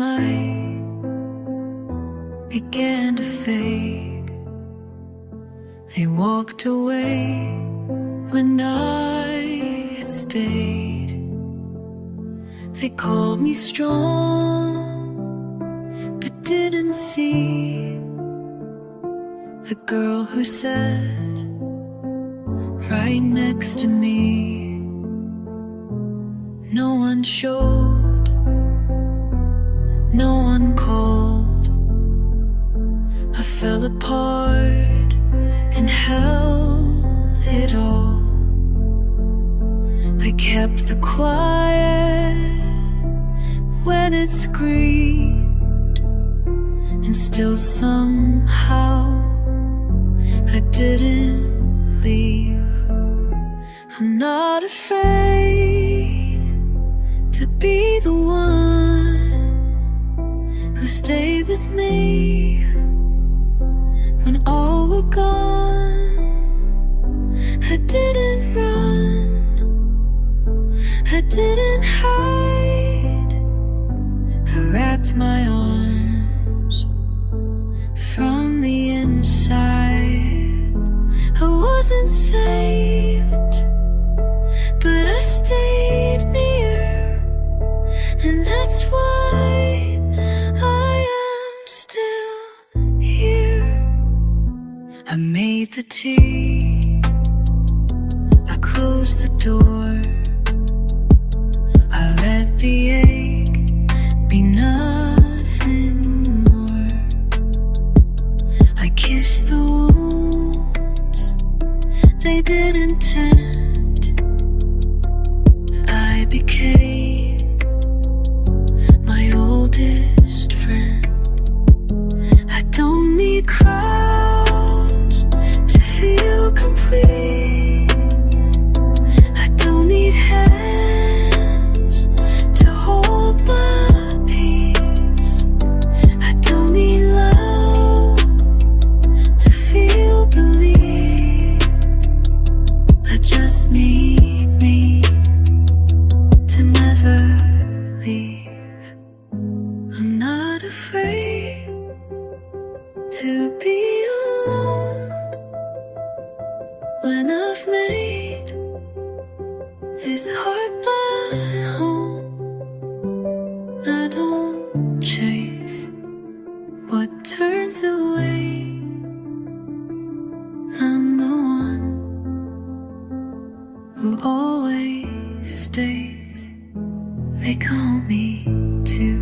light began to fade. They walked away when I had stayed. They called me strong, but didn't see the girl who sat right next to me. No one showed, no one called. I fell apart and held it all. I kept the quiet when it screamed, and still somehow I didn't leave. I'm not afraid to be the one who stayed with me when all were gone. I didn't run, I didn't hide. I wrapped my arms from the inside. I wasn't saved, but I stayed near, and that's why I am still here. I made the tea, I closed the door, I let the ache be nothing more. I kissed the wounds they didn't tend. I became my oldest friend. I don't need crowds to feel complete. I don't need hands to hold my peace. I don't need love to feel believed. I just need me to never leave. I'm not afraid to be alone when I've made this heart my home. I don't chase what turns away. I'm the one who always stays. They call me too.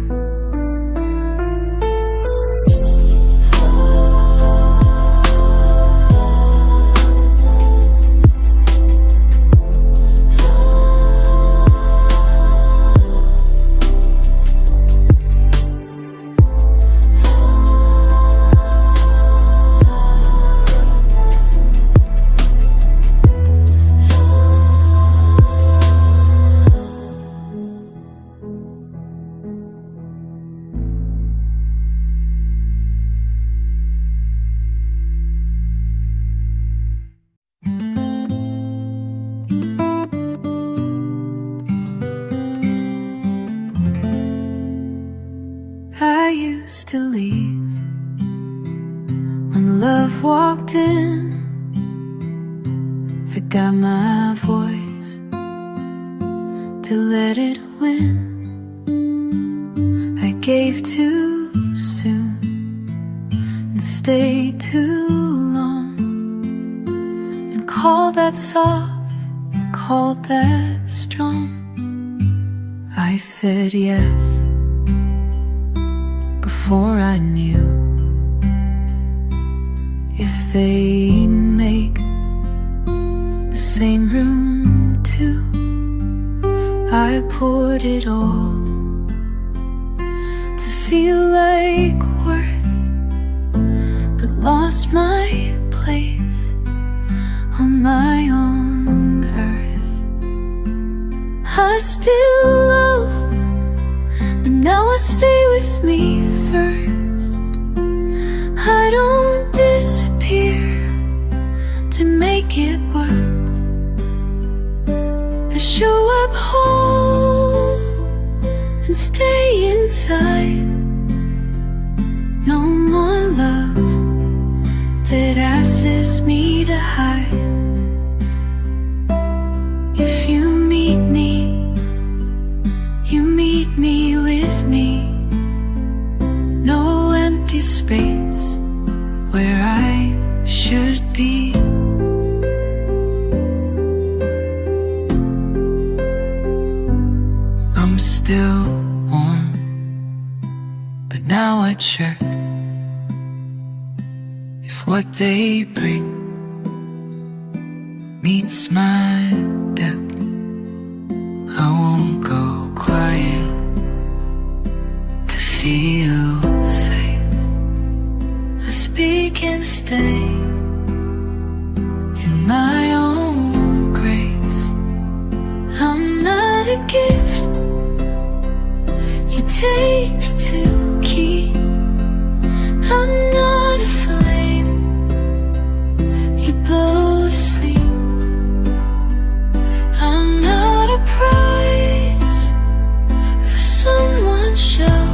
I used to leave when love walked in, forgot my voice to let it win. I gave too soon and stayed too long, and called that soft, called that strong. I said yes before I knew if they make the same room too. I poured it all to feel like worth, but lost my place on my own earth. I still love, but now I stay with me first. I don't disappear to make it work. I show up whole and stay inside. space where I should be. I'm still warm, but now at church, if what they bring meets my depth, I won't go quiet to feel safe. I speak and stay in my own grace. I'm not a gift you take to keep. I'm not a flame you blow to sleep. I'm not a prize for someone's show.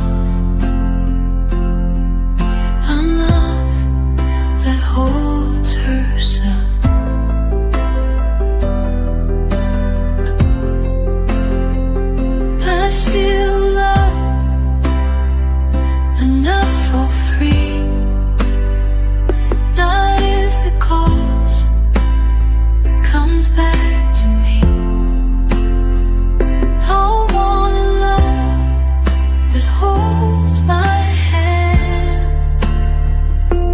I'm love that holds herself. I still love enough for free. Not if the cause comes back to me. I want a love that holds my hand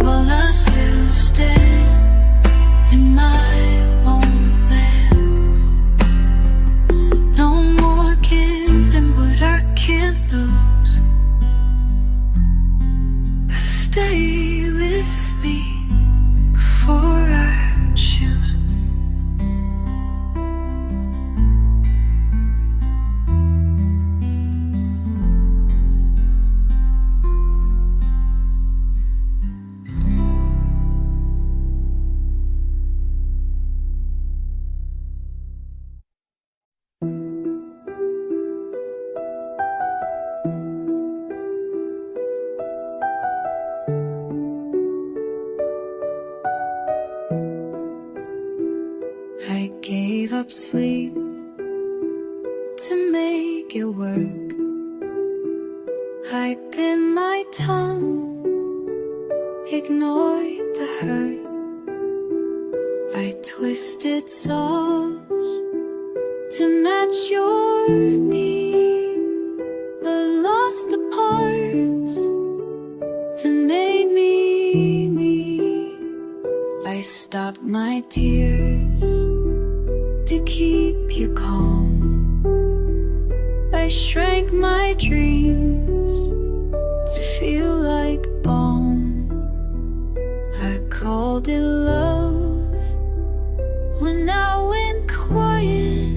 while I still stand in my own land. No more giving what I can't lose. Stay with me before I choose. I gave up sleep to make it work. I bit my tongue, ignored the hurt. I twisted songs to match your need, but lost the parts that made me me. I stopped my tears to keep you calm. I shrank my dreams to feel like balm. I called it love when I went quiet,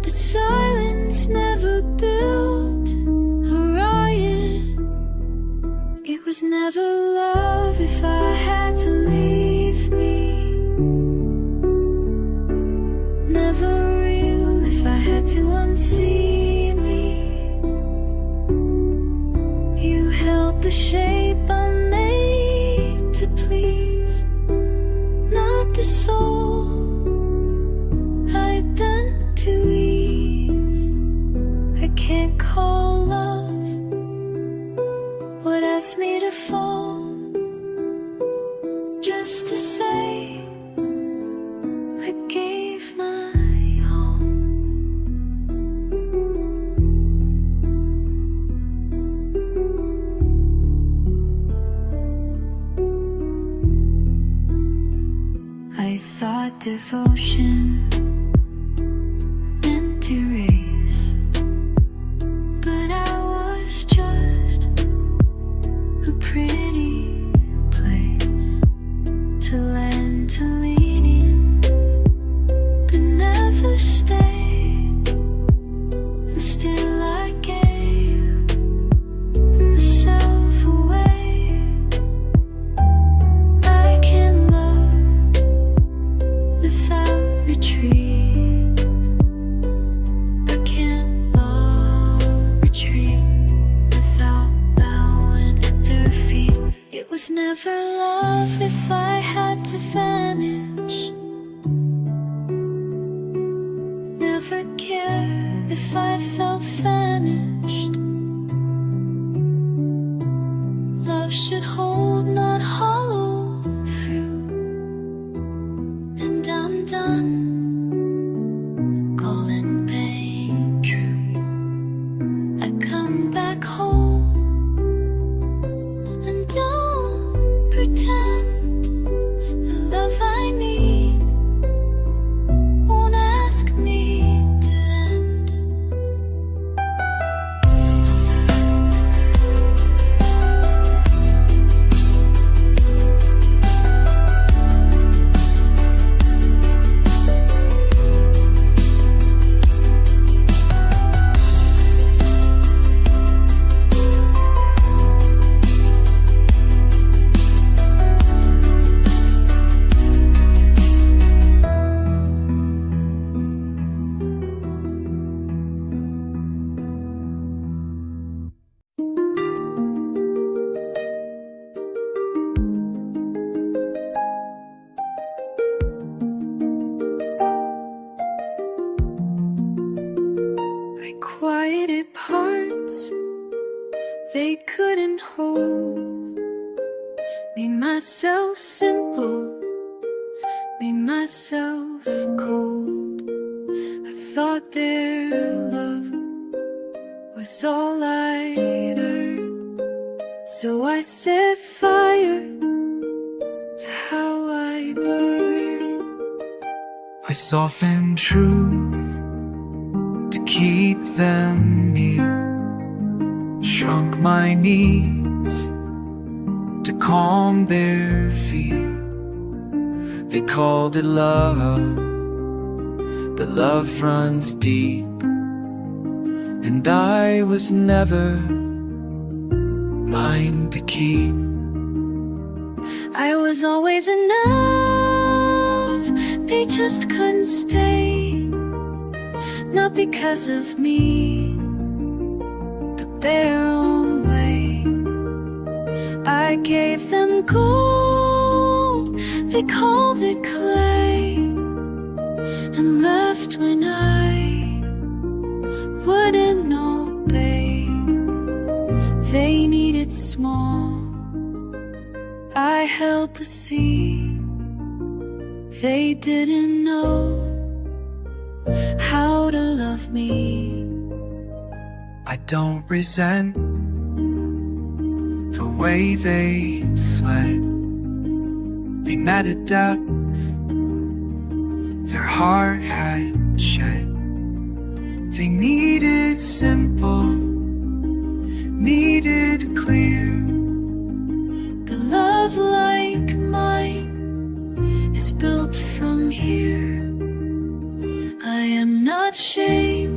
but silence never built a riot. It was never love if I had to leave me. Never real if I had to unsee me. You held the shape I made to please, not the soul I bent to ease. I can't call love what asked me to fall, just to say I gave my all. I thought devotion meant to race, but I was just a pretty place to land, to lean in, but never stayed. And still I gave myself away. I can love without retreat. I can't love retreat without bowing at their feet. It was never love if I had to vanish. Never care if I felt vanished. they couldn't hold. Made myself simple, made myself cold. I thought their love was all I'd earned, so I set fire to how I burn. I softened truth to keep them near, shrunk my needs to calm their fear. They called it love, but love runs deep, and I was never mine to keep. I was always enough, they just couldn't stay. Not because of me, but their own way. I gave them gold, they called it clay, and left when I wouldn't obey. They needed small, I held the sea. They didn't know how to love me. I don't resent the way they fled. They met a depth their heart had shed. They needed simple, needed clear. But love like mine is built from here. I am not shame,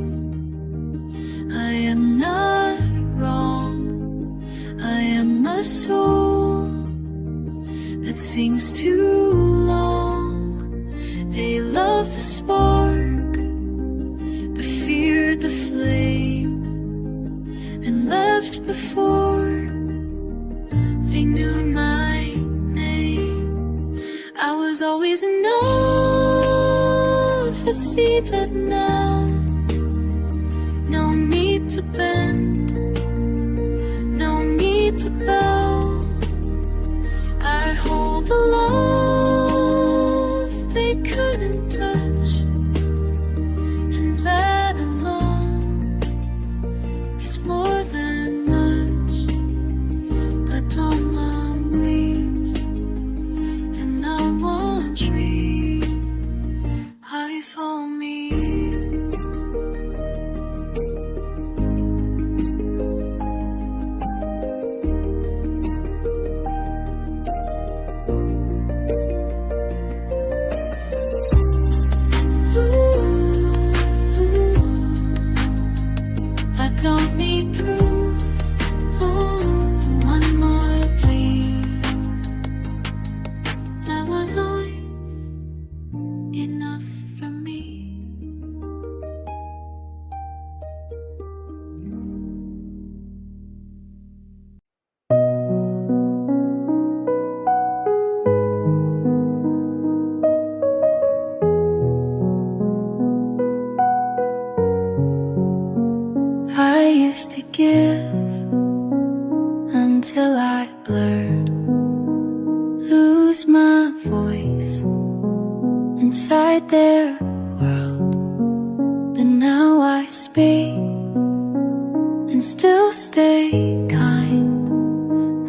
I am not wrong. I am a soul that sings too long. They love the spark, but feared the flame, and left before they knew my name. I was always enough to see that now. No need to bend, no need to bow. I hold the love they couldn't touch, and that alone is more than much. But on my wings, and I won't dream. Eyes on me. I don't need proof. One more plea. That was always enough for me. I used to give until I blurred, lose my voice inside their world. But now I speak and still stay kind.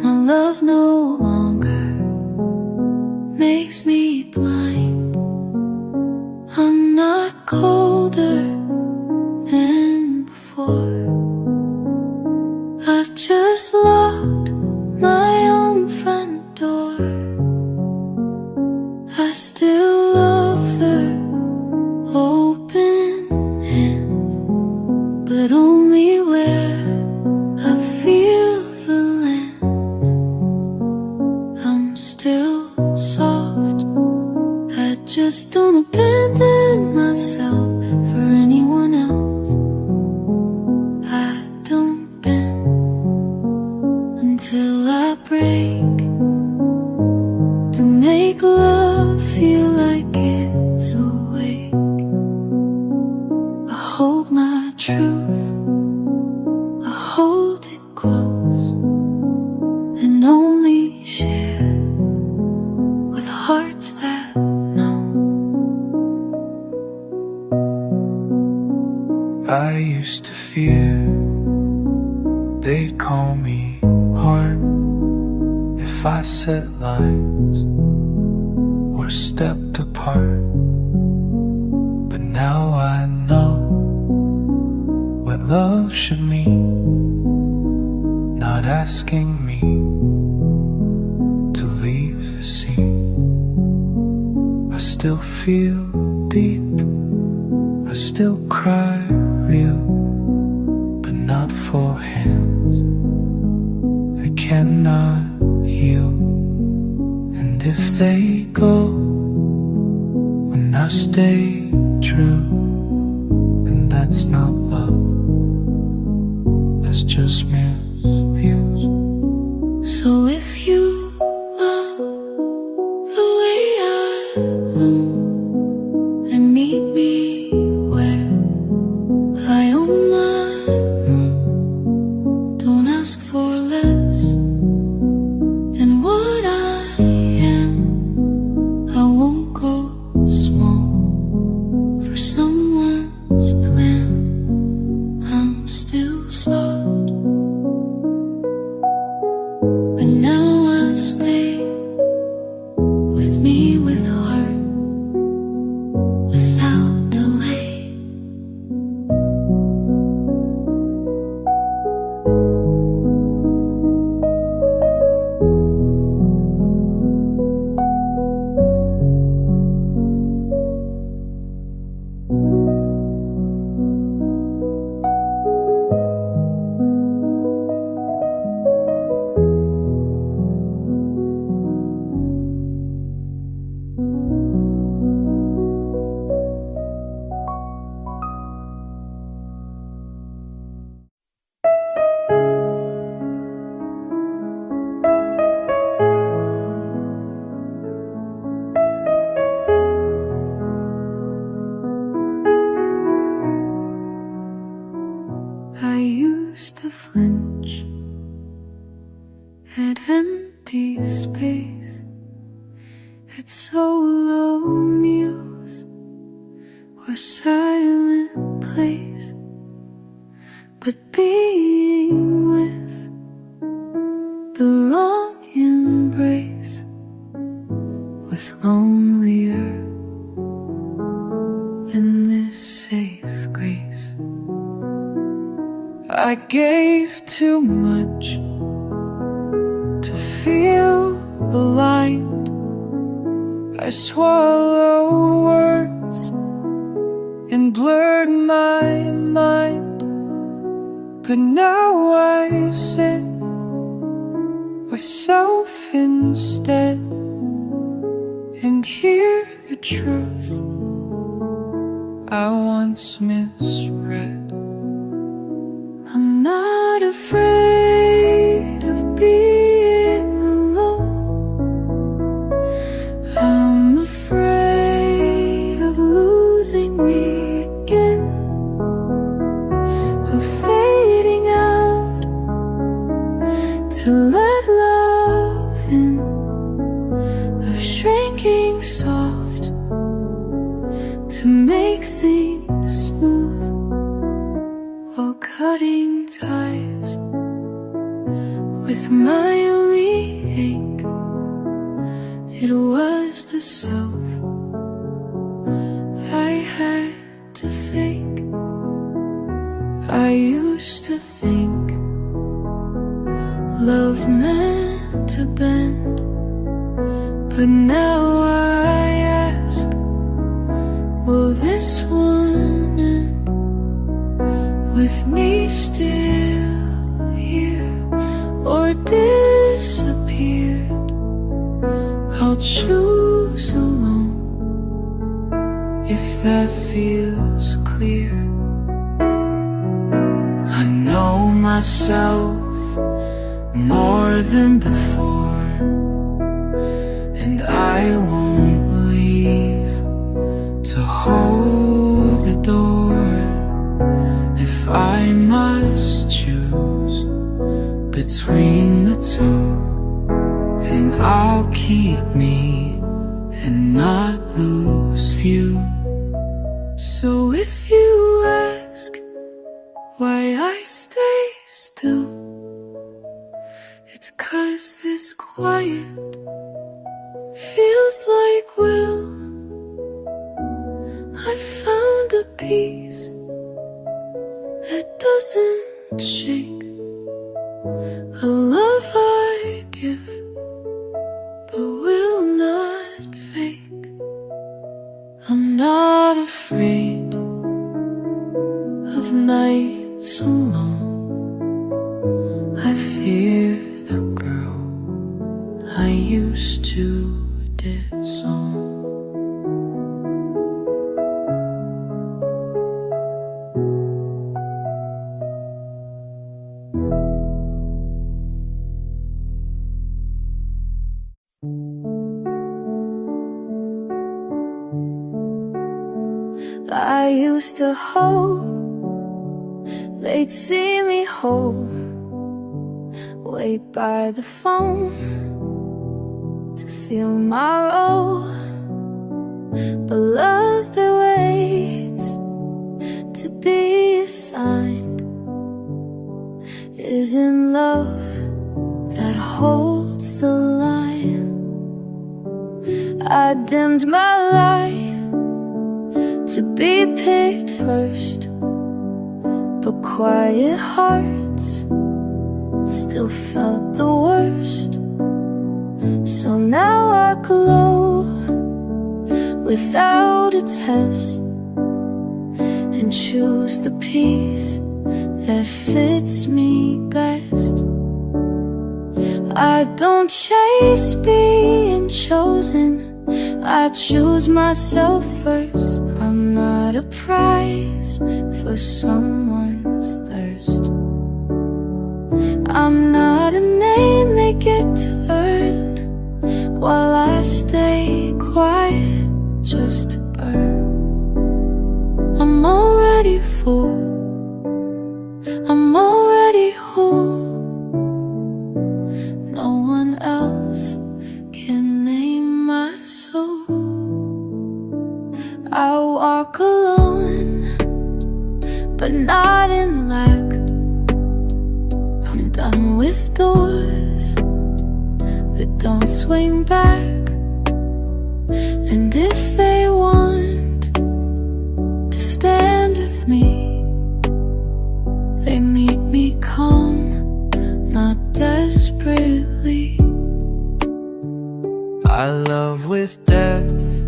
My love no longer makes me blind. I'm not colder than before. I've just locked my own front door. I still love her, open hands, but only where I feel the land. I'm still soft, I just don't abandon myself for anyone else. I don't bend until I break, to make love feel like it's awake. I hold my truth, I hold it close. be hard if I set lines or stepped apart. But now I know what love should mean, not asking me to leave the scene. I still feel deep, I still cry real, but not for hands that cannot heal. And if they go when I stay true, then that's not love, that's just misviews. So if you love the way I love, then meet me where I own my room. Don't ask for less than what I am. I won't go small for someone's plan. I'm still soft, but now I stay with me with heart, without delay. I used to flinch at empty space, at solo muse or silent place. But being with the wrong embrace was lonelier than this safe grace. I gave too much to feel aligned. I swallow words and blurred my mind. But now I sit with self instead and hear the truth I once misread. I'm not afraid of being alone. I'm afraid of losing me again, of fading out to let love in, of shrinking soft to make things smooth, while cutting ties with my only ache. It was the self I had to fake. I used to think love meant to bend, but now I ask, will this one end with me still here or disappeared? I'll choose alone if that feels clear. I know myself more than before, and I won't leave to hold the door. If I must choose between the two, then I'll keep me and not lose view. So if you ask why I stay still, It's 'cause this quiet feels like will. I found a peace that doesn't shake, a love I give but will not fake. I'm not afraid of nights alone. I fear the girl I used to disown. I used to hope they'd see me whole, wait by the phone to feel my role. But love that waits to be assigned isn't love that holds the line. I dimmed my light to be picked first, but quiet hearts still felt the worst. So now I glow without a test and choose the piece that fits me best. I don't chase being chosen, I choose myself first. I'm not a prize for someone's thirst. I'm not a name they get to earn while I stay quiet just to burn. I'm already full, I'm already whole. No one else can name my soul. I walk alone, but not in lack. I'm done with doors that don't swing back. And if they want to stand with me, they meet me calm, not desperately. I love with depth,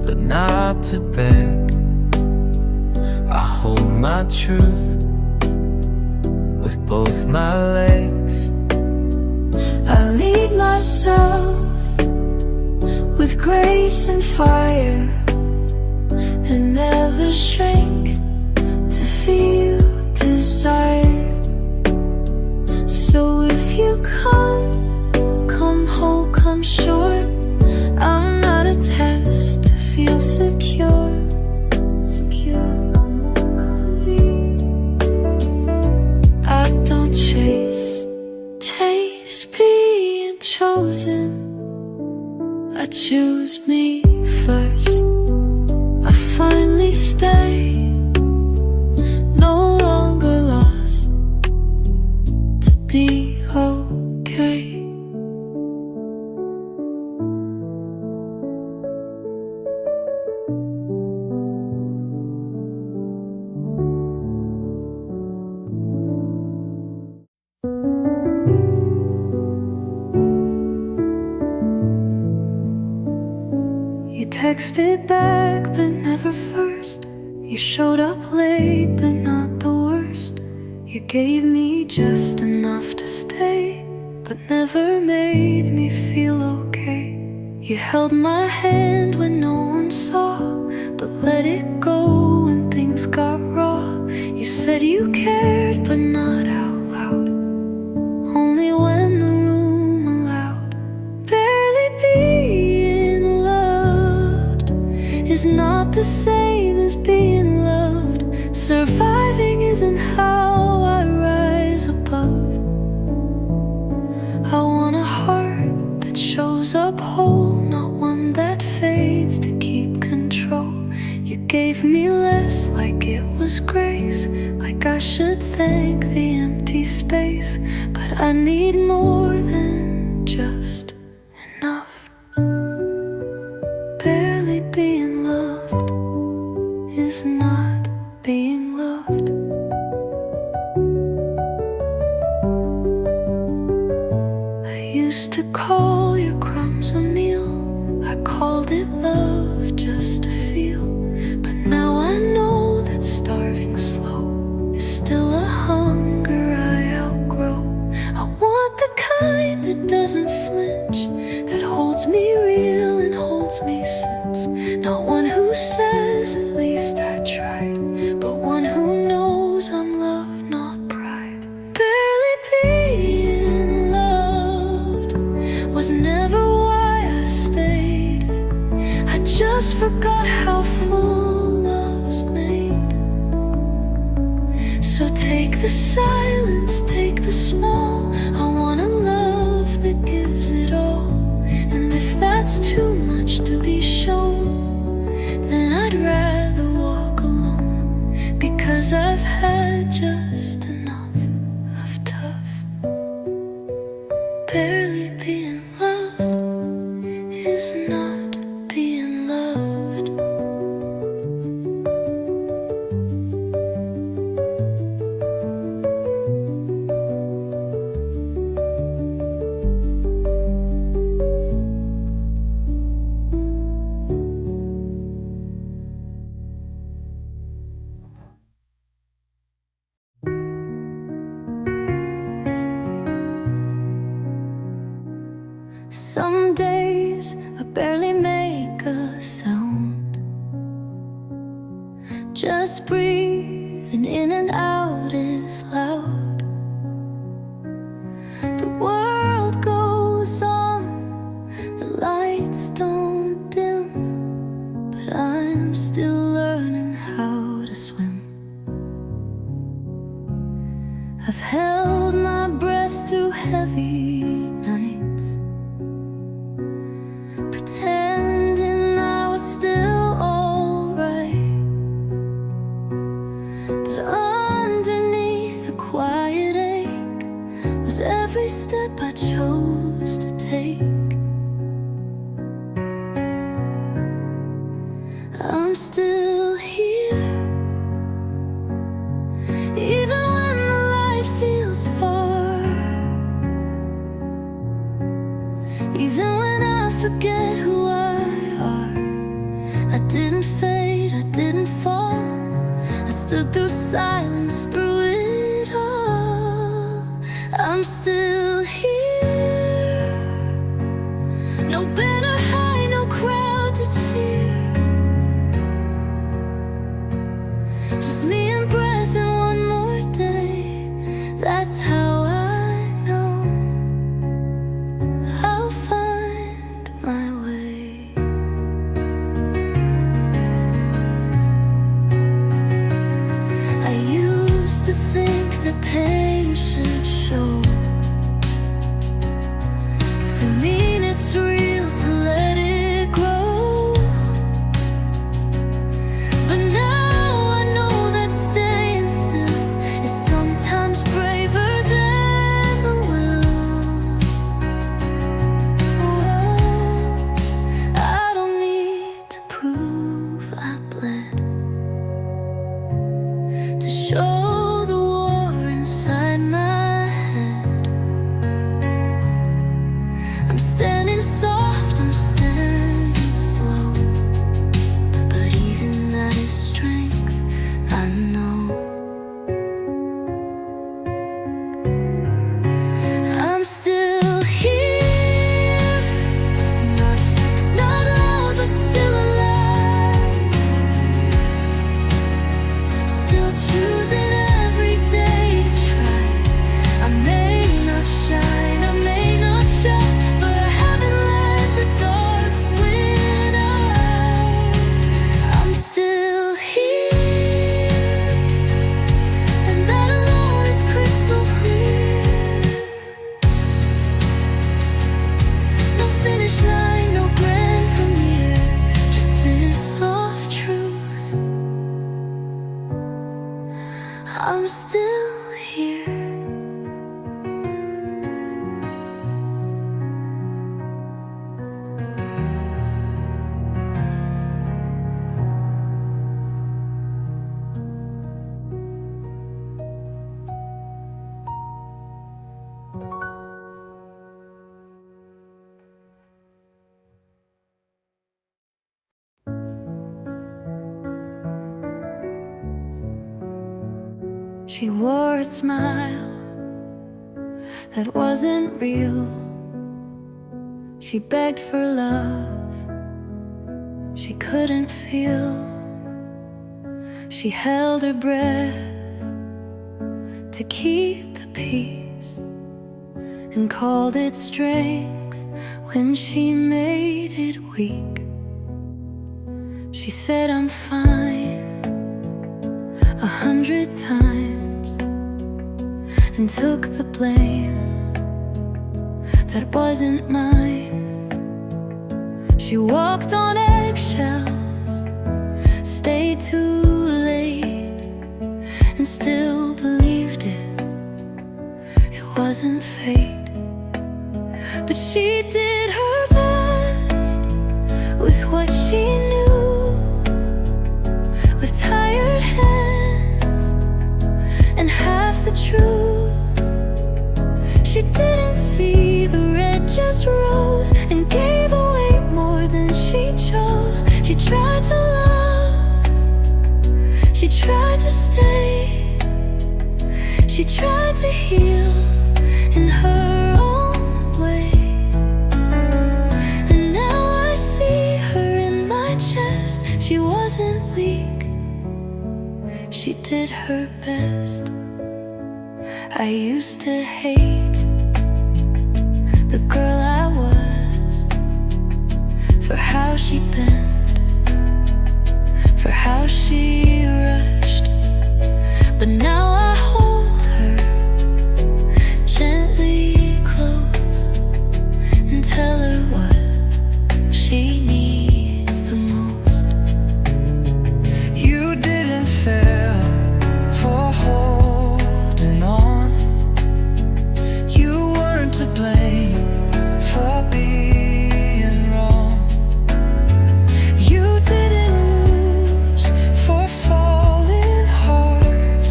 but not to beg. I hold my truth with both my legs. I lead myself with grace and fire, and never shrink to feel desire. So if you come whole, come short. I'm not a test to feel secure. I don't chase being chosen. I choose me first. I finally stay, no longer lost, to be okay. You texted back, but never first. You showed up late, but not the worst. You gave me just enough to stay, but never made me feel okay. You held my hand when no one saw, but let it go when things got raw. You said you cared, but not out loud, only when the room allowed. Barely being loved is not the same as being loved. Surviving isn't how I rise above. I want a heart that shows up whole, not one that fades to keep control. You gave me less, like it was grace, like I should thank the empty space. But I need more than just enough. Barely being loved is not being loved. I used to call your crumbs a meal. I called it love just to feel. But now I know that starving slow is still a hunger I outgrow. I want the kind that doesn't flinch, that holds me real and holds me since. Not one who says at least I tried, but one who knows I'm love, not pride. Barely being loved was never why I stayed. I just forgot how full love's made. So take the silence, take the small. I want a love that gives it all. And if that's too much to be shown, then I'd rather walk alone. Because I've had just enough of tough. Barely being loved is not being loved. Some days I barely make a sound. Just breathing in and out is loud. The world goes on, the lights don't dim, but I'm still learning how to swim. I've held my breath through heavy nights, pretending I was still alright. But underneath the quiet ache was every step I chose to take. I'm still here, even when the light feels far, even when I forget who I are. I didn't fade, I didn't fall. I stood through silence, through it all. I'm still here. No banner high, no crowd to cheer. Just me and breath and one more day. That's how I know I'll find my way. I used to think that pain should show, to mean it's real, to She wore a smile that wasn't real. She begged for love she couldn't feel. She held her breath to keep the peace and called it strength when she made it weak. She said, "I'm fine," 100 times, and took the blame that wasn't mine. She walked on eggshells, stayed too late, and still believed it wasn't fate. But she did her best with what she knew, with tired hands and half the truth. She didn't see the red just rose and gave away more than she chose. She tried to love, she tried to stay, she tried to heal in her own way. And now I see her in my chest. She wasn't weak, she did her best. I used to hate the girl I was for how she bent, for how she rushed. But now I hold her gently close and tell her what she needs the most. You didn't fail for holding on. You weren't to blame for being wrong. You didn't lose for falling hard.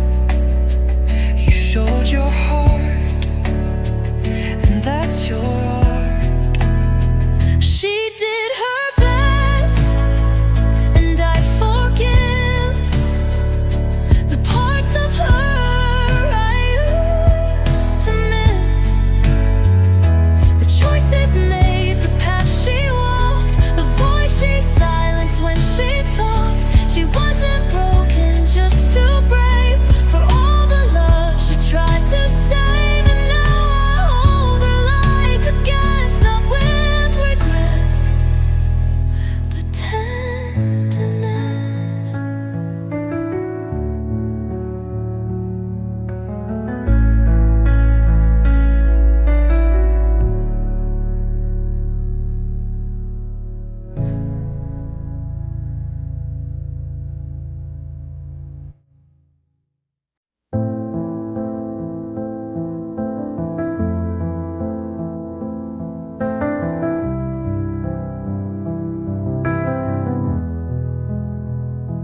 You showed your heart, and that's your art. She did her best, and I forgive the parts of her I used to miss, the choices made, the path she walked, the voice she silenced when she talked. She wasn't broken, just too brave for all the love she tried to save. And now I hold her like a guest, not with regret, but tenderness.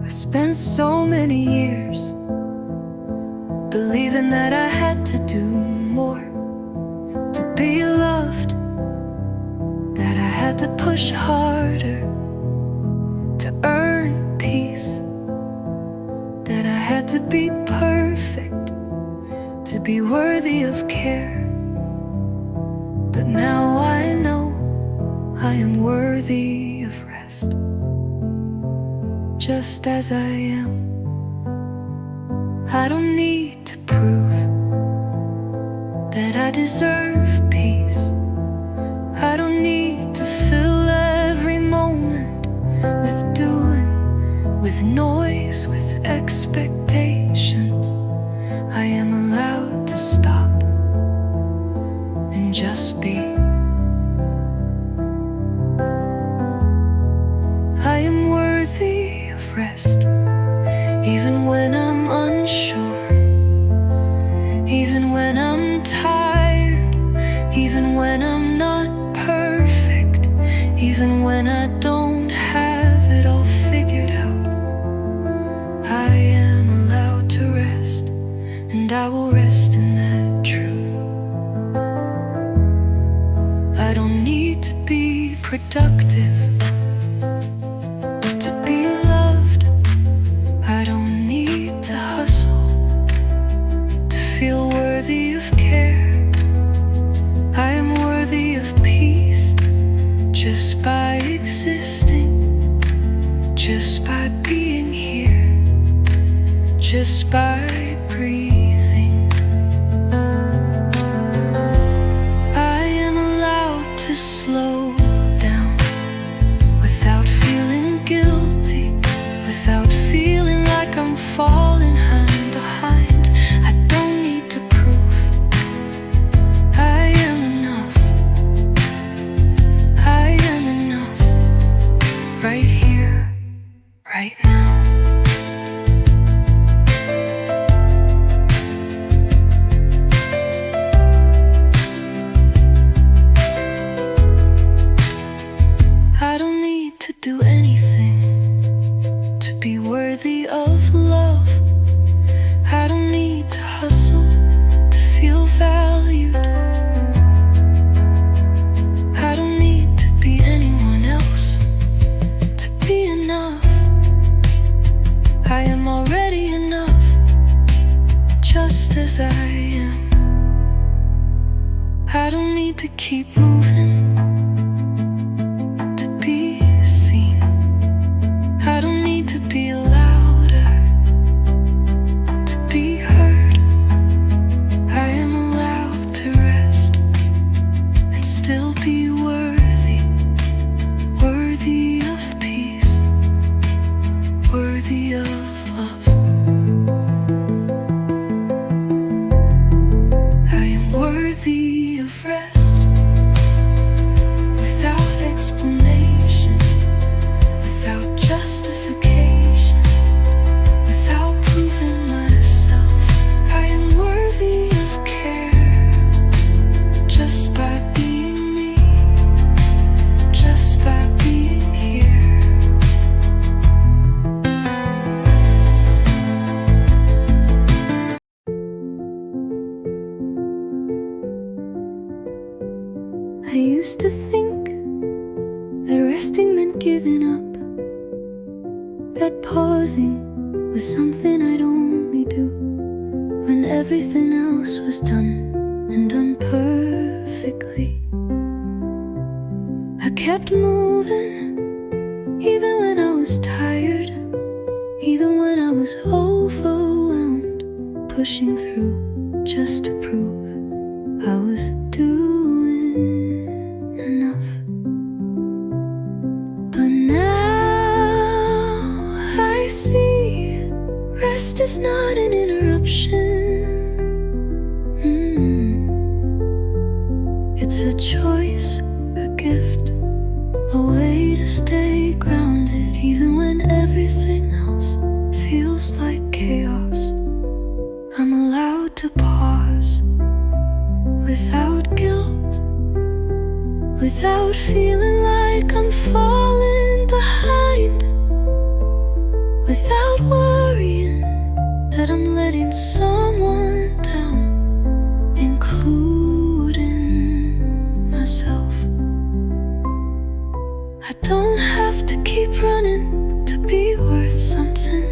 I spent so many years believing that I had to do more to be loved, that I had to push harder to earn peace, that I had to be perfect to be worthy of care. But now I know I am worthy of rest, just as I am. I don't need to prove that I deserve peace. I don't need to fill every moment with doing, with noise, with expectations. I am allowed to stop and just be. I am worthy of rest, even when I'm unsure, even when I'm tired, even when I'm not perfect, even when I don't have it all figured out. I am allowed to rest, and I will rest in that truth. I don't need to be productive to be loved. I don't need to hustle by breathing. I am allowed to slow down without feeling guilty, without feeling like I'm falling behind. I don't need to prove I am enough. I am enough right here, right now. I don't need to do anything to be worthy of love. I don't need to hustle to feel valued. I don't need to be anyone else to be enough. I am already enough, just as I am. I don't need to keep moving to be seen. I don't need to be louder to be heard. I am allowed to rest and still be worthy, worthy of peace, worthy of love. I am worthy of rest without explanation, without justification, without proving myself. I am worthy of care just by being me, just by being here. I used to think that resting meant giving up, that pausing was something I'd only do when everything else was done and done perfectly. I kept moving even when I was tired, even when I was overwhelmed, pushing through just to prove I was doing enough. But now I see rest is not an interruption. It's a choice, a gift, a way to stay grounded even when everything else feels like chaos. I'm allowed to pause without guilt, without feeling like I'm falling behind, without worrying that I'm letting someone down, including myself. I don't have to keep running to be worth something.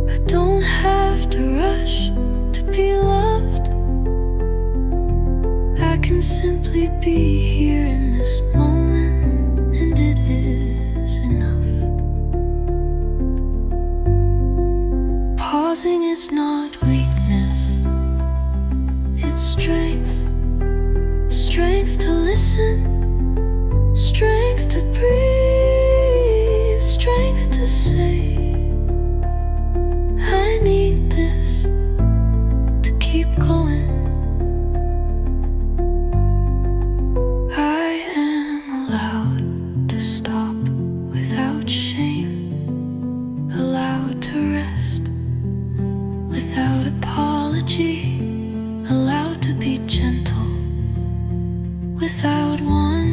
I don't have to rush to be loved. I can simply be here in this moment, and it is enough. Pausing is not weakness, it's strength. Strength to listen, strength to breathe, strength to say I need this to keep going. I am allowed to stop without shame, allowed to rest without apology, allowed to be gentle without one.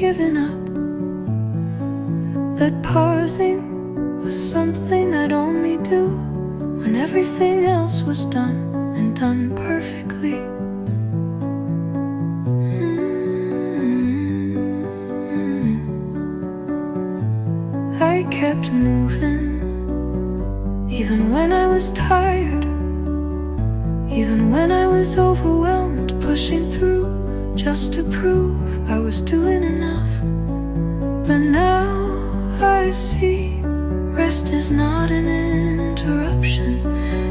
given up, that pausing was something I'd only do when everything else was done and done perfectly. I kept moving, even when I was tired, even when I was overwhelmed, pushing through just to prove I was doing enough. But now I see rest is not an interruption,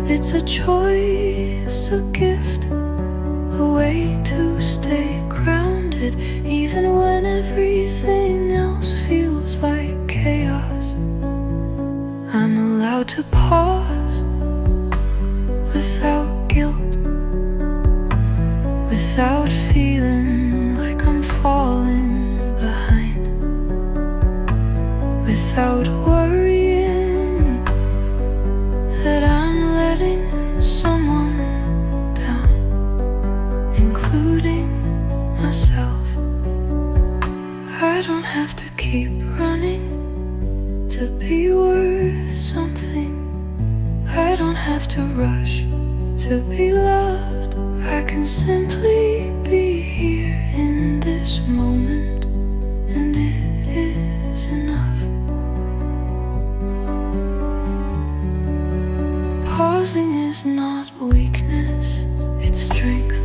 it's a choice, a gift, a way to stay grounded, even when everything else feels like chaos. I'm allowed to pause without guilt, without feeling like I'm falling behind, without worrying that I'm letting someone down, including myself. I don't have to keep running to be worth something. I don't have to rush to be loved. I can simply be here in this moment, and it is enough. Pausing is not weakness, it's strength.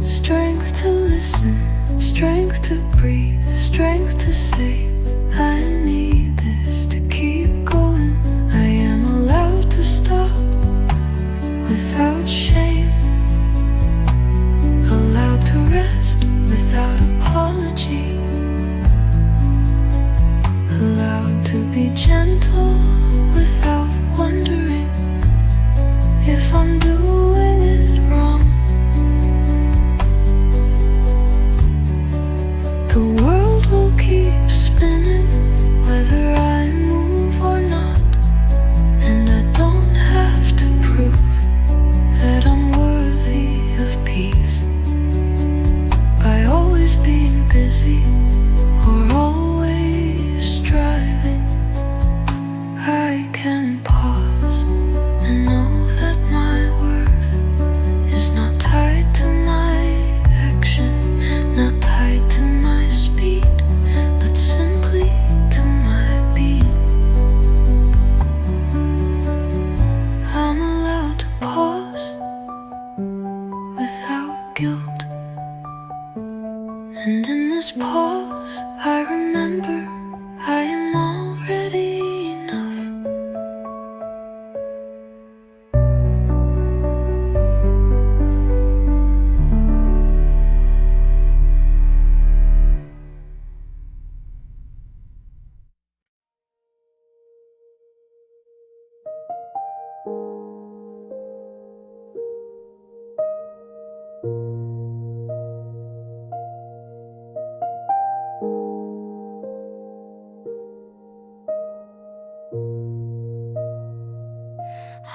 Strength to listen, strength to breathe, strength to say, I need this to keep going. I am allowed to stop without shame, allowed to rest without apology, allowed to be gentle without wondering if I'm doing it wrong. The world will keep spinning whether I move or not, and I don't have to prove that I'm worthy of peace by always being busy or always striving. I can pause and know that my worth is not tied to my action, not tied to my speed, but simply to my being. I'm allowed to pause without guilt, and in this pause I remember I am already enough.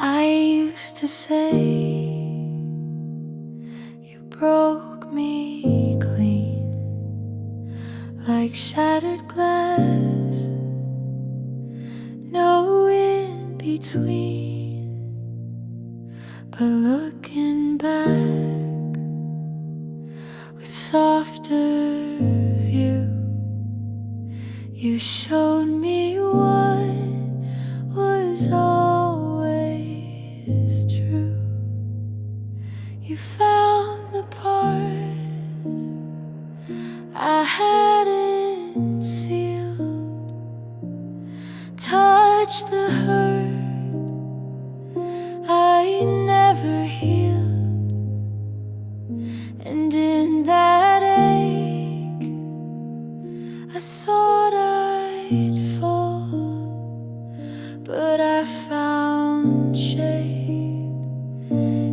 I used to say you broke me clean, like shattered glass, no in between. But looking back with softer view, you showed me what was always true. You found the parts I hadn't sealed, touched the hurt I never healed, and in that ache I thought I'd fall, but I found shape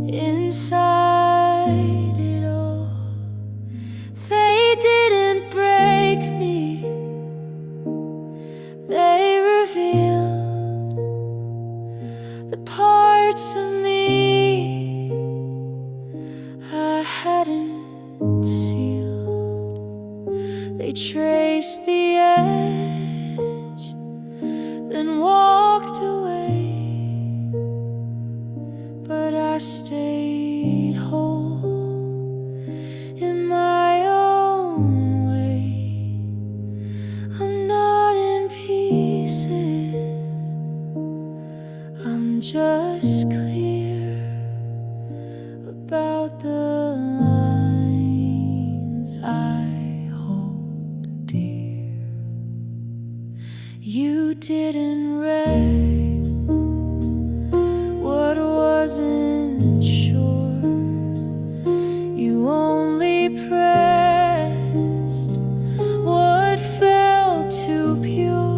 inside it all. They didn't break me, they revealed the parts of me I hadn't sealed. They traced the edge, then walked away. But I stayed whole in my own way. I'm not in pieces, I'm just clear about the lines I hold dear. You didn't wreck what wasn't sure. You only pressed what felt too pure.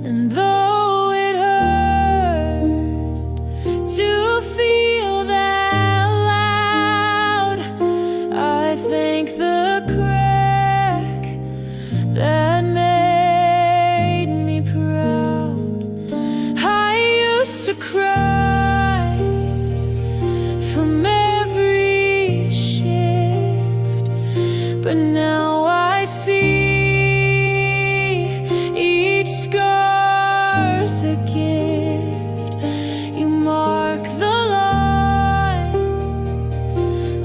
And though it hurt to feel that loud, I thank the crack that made me proud. I used to cry from every shift, but now I see each scar's a gift. You mark the line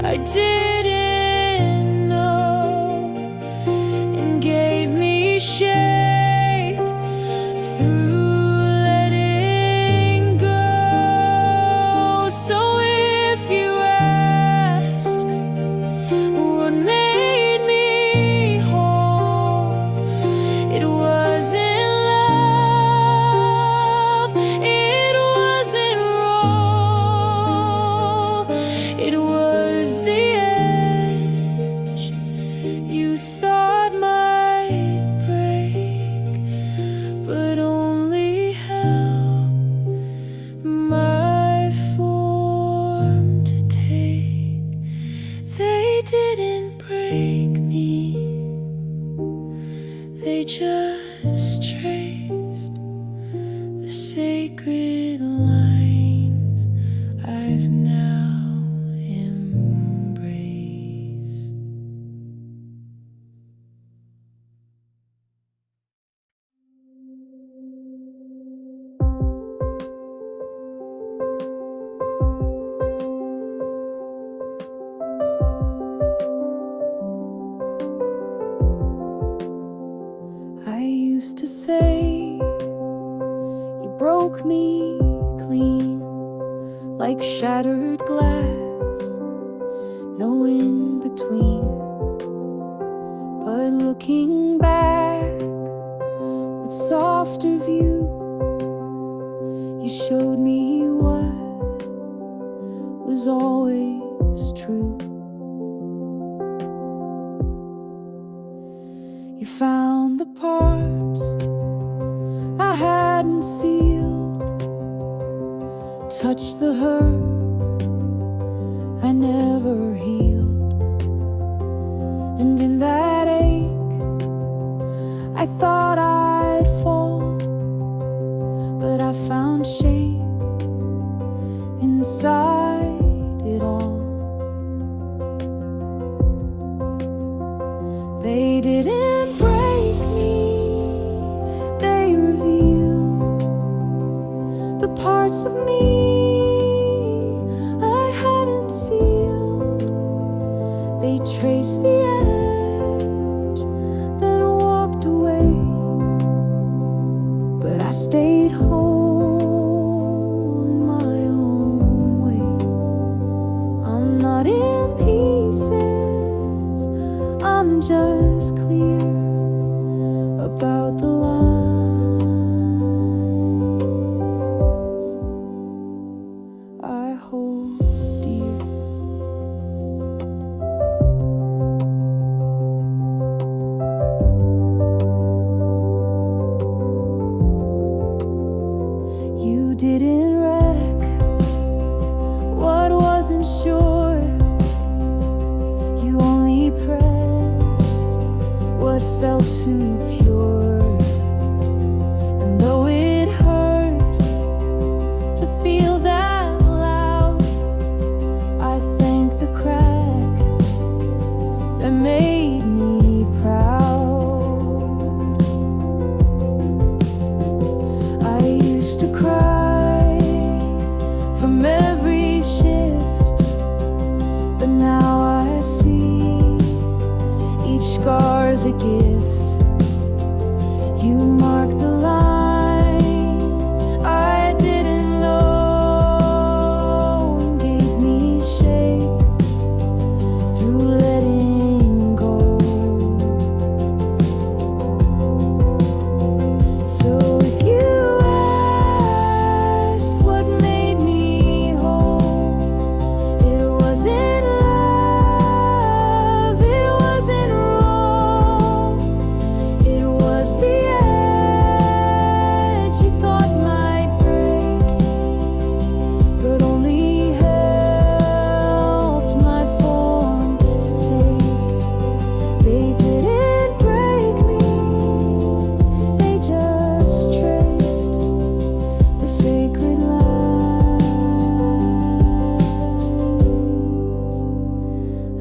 I didn't know, and gave me shape through letting go. So if you ask what made me whole, it wasn't love, it wasn't wrong, it was the edge you thought might break, but only help my form to take. They didn't break me, they just traced the sacred lines I've now embraced. I used to say you broke me clean, like shattered glass, no in between. But looking back with softer view, you showed me what was always true. You found the parts I hadn't sealed, touched the hurt I never healed. And in that ache, I thought I'd fall, but I found shape inside it all. They didn't break me, they revealed the parts of me I hadn't sealed. They traced the edge, then walked away, but I stayed whole in my own way. I'm not in pieces, I'm just clear about the lines I hold dear. You didn't wreck what wasn't sure. You only pressed what was a gift. You marked the line I didn't know and gave me shape through letting go. So if you asked what made me whole, it wasn't love, it wasn't wrong, it was the edge you thought might break, but only helped my form to take. They didn't break me, they just traced the sacred lines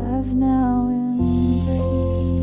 I've now embraced.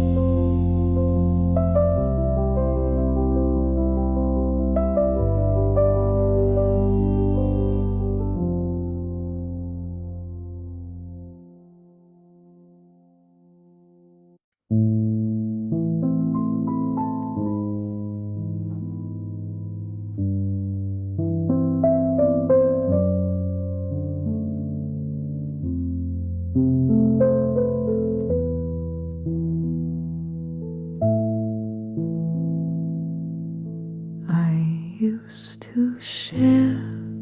I used to share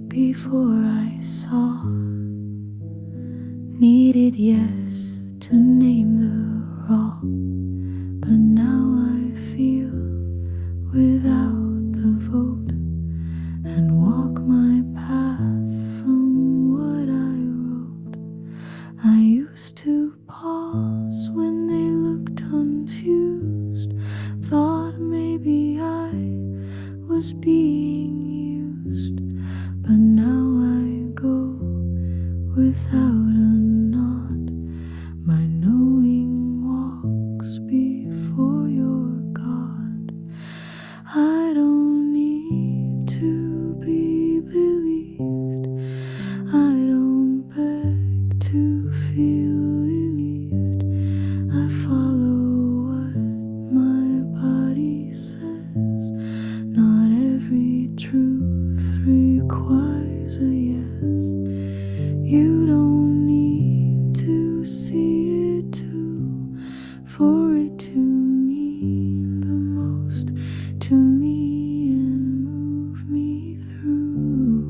before I saw, needed yes to name the raw, but now I feel without the vote and walk my path from what I wrote. I used to pause when they looked confused, thought maybe I was being used, but now I go without a nod. My knowing walks before your God. I don't need to be believed, I don't beg to feel relieved. I follow what my body says. Not every truth requires a yes. You don't need to see it too for it to mean the most to me and move me through.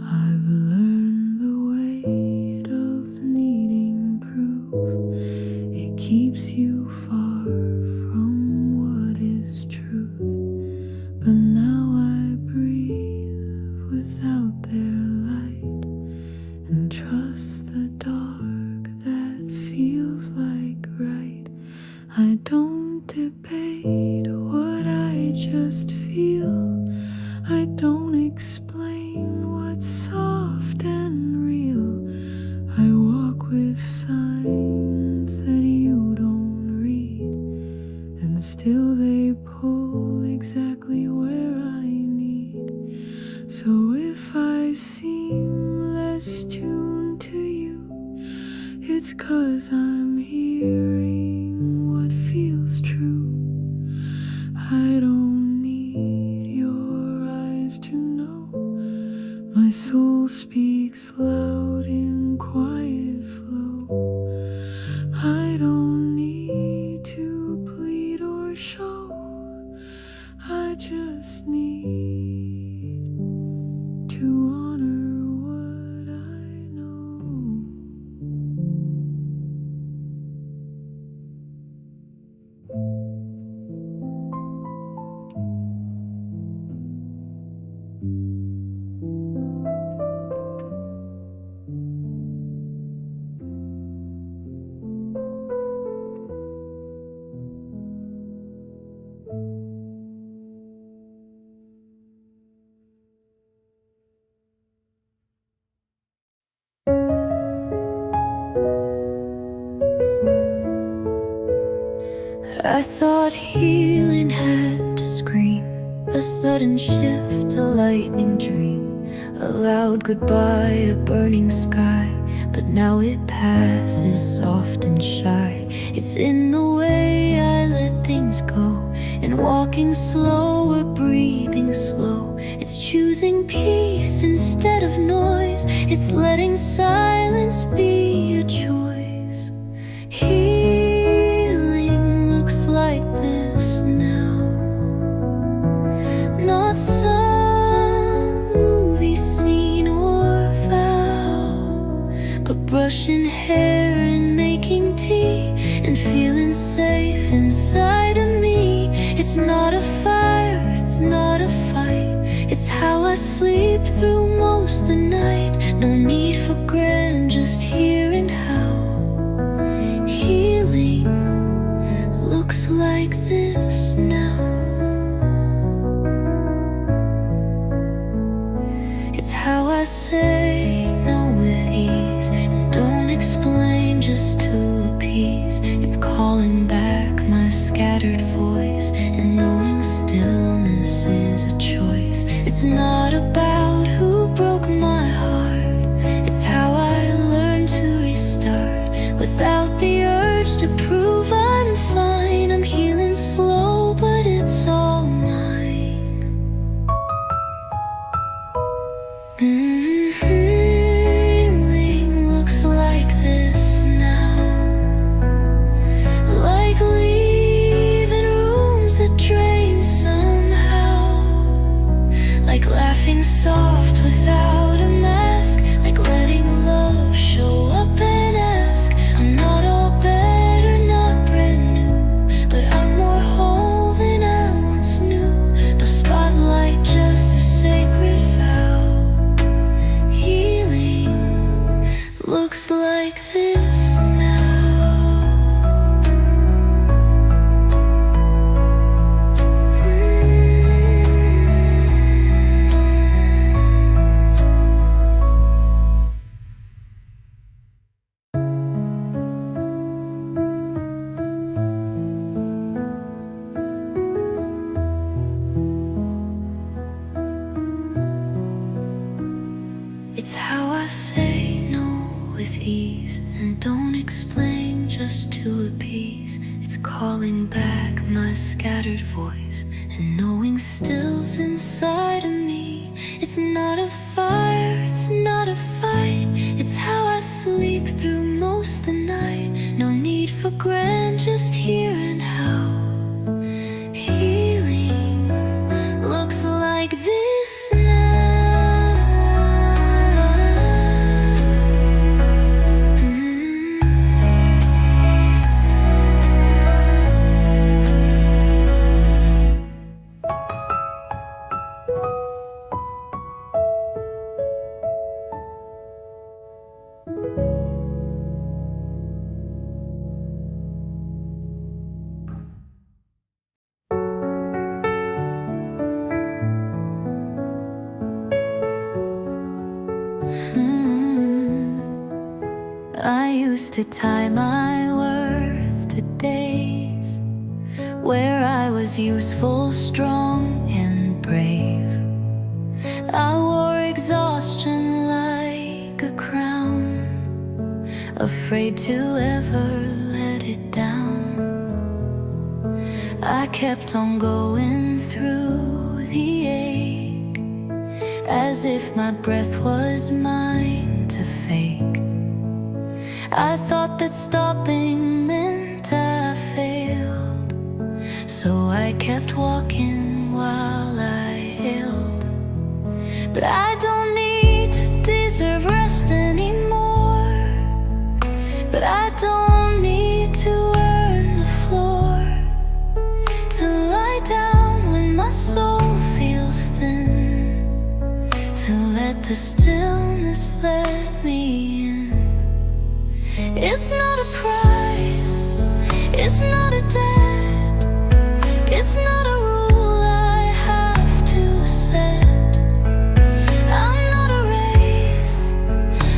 I've learned the weight of needing proof. It keeps you far from what is truth. But now I breathe without their light and trust the dark that feels like right. I don't debate what I just feel. I don't explain what's soft and real. I walk with signs that you don't read, and still they pull exactly where I need. So if I seem less tuned to you, it's 'cause I'm hearing what feels true. I don't need your eyes to know. My soul speaks loud in quiet flow. I don't need to plead or show. I just need to honor what I know. I thought healing had to scream, a sudden shift, a lightning dream, a loud goodbye, a burning sky. But now it passes soft and shy. It's in the way I let things go, and walking slow or breathing slow. It's choosing peace instead of noise. It's letting silence be a choice. Healing looks like this now, not some movie scene or vow, but brushing hair and making tea and feeling safe inside of me. It's not a fire, it's not a fight. It's how I sleep through most of the night. No need for grand, just here and how. Healing looks like this now. It's how I say no with ease, and don't explain just to appease. It's calling back my scattered voice, and knowing stillness is a choice. It's not about who broke my heart. It's how I learned to restart without the urge to prove I'm fine. I'm healing slow, but it's all mine. Healing looks like this now, like leaving rooms that drain somehow, like laughing soft without a mask, like letting love show up and ask. I'm not all better, not brand new, but I'm more whole than I once knew. No spotlight, just a sacred vow. Healing looks like this now. It's how I say no with ease, and don't explain just to appease. It's calling back my scattered voice, and knowing still inside of me. It's not a fire, it's not a fight. It's how I sleep through most of the night. No need for grand, just here and how. Healing looks like this now. I used to tie my worth to days where I was useful, strong, and brave. I wore exhaustion like a crown, afraid to ever let it down. I kept on going through the ache, as if my breath was mine to fake. I thought that stopping meant I failed, so I kept walking while I healed. But I don't need to deserve rest anymore, but I don't need to earn the floor, to lie down when my soul feels thin, to let the stillness let me in. It's not a prize, it's not a debt, it's not a rule I have to set. I'm not a race,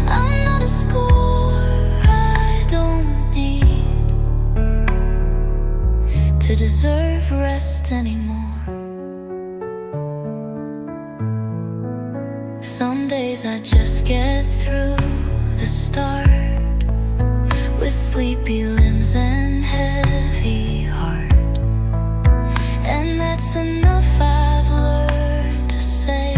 I'm not a score I don't need I just get through the start with sleepy limbs and heavy heart. And that's enough I've learned to say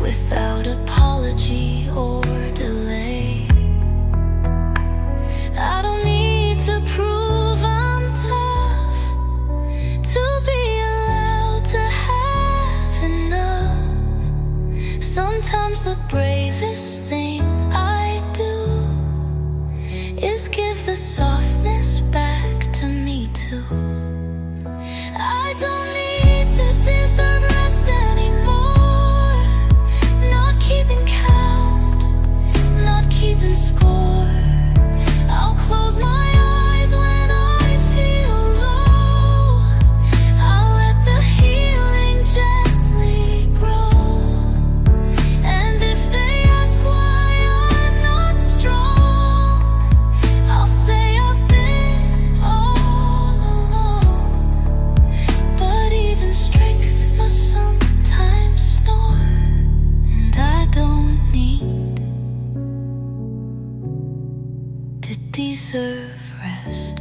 without apology or delay. I don't need to prove I'm tough to be allowed to have enough. Sometimes the bravest thing I do is give the softness back to me too. I don't need to deserve rest anymore. Not keeping count, not keeping score. I'll close my eyes when I feel low. I'll let the healing gently grow. And if they ask why I'm not strong, I'll say I've been all alone. But even strength must sometimes snore, and I don't need to deserve rest.